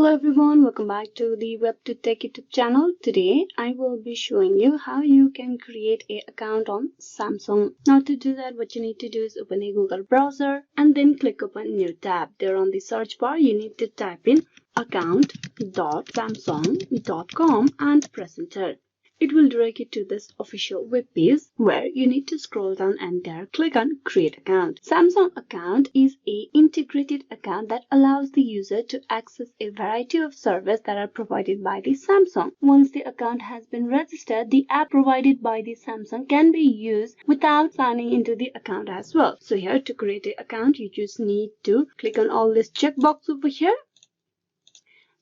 Hello everyone, welcome back to the WebToTech YouTube channel. Today I will be showing you how you can create an account on Samsung. Now to do that, what you need to do is open a Google browser and then click open new tab. There on the search bar you need to type in account.samsung.com and press enter. It will direct you to this official web page where you need to scroll down and there click on create account. Samsung account is a integrated account that allows the user to access a variety of services that are provided by the Samsung. Once the account has been registered, the app provided by the Samsung can be used without signing into the account as well. So here to create an account, you just need to click on all this checkbox over here.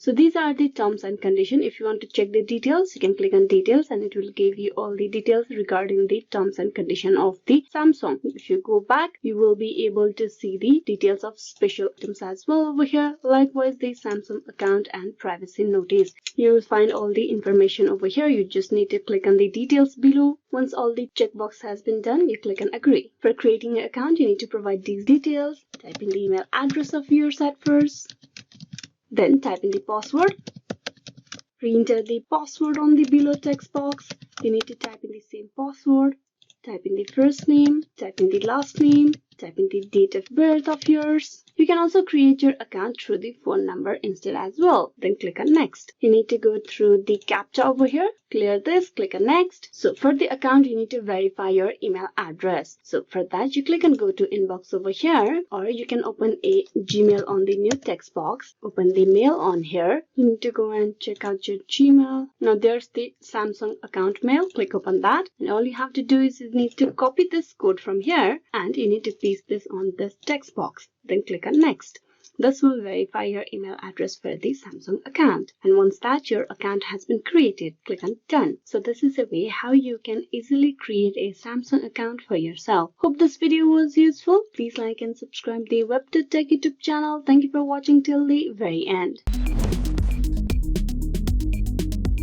So these are the terms and conditions. If you want to check the details, you can click on details and it will give you all the details regarding the terms and conditions of the Samsung. If you go back, you will be able to see the details of special items as well over here. Likewise, the Samsung account and privacy notice. You will find all the information over here. You just need to click on the details below. Once all the checkbox has been done, you click on agree. For creating an account, you need to provide these details. Type in the email address of yours at first. Then type in the password. Re-enter the password on the below text box. You need to type in the same password. Type in the first name. Type in the last name. Type in the date of birth of yours. You can also create your account through the phone number instead as well. Then click on next. You need to go through the captcha over here. Clear this, click on next. So for the account, you need to verify your email address. So for that, you click on go to inbox over here, or you can open a Gmail on the new text box. Open the mail on here. You need to go and check out your Gmail. Now there's the Samsung account mail. Click open that. And all you have to do is you need to copy this code from here and you need to paste this on this text box. Then click on next. This will verify your email address for the Samsung account. And once that your account has been created, click on done. So this is a way how you can easily create a Samsung account for yourself. Hope this video was useful. Please like and subscribe the WebToTech YouTube channel. Thank you for watching till the very end.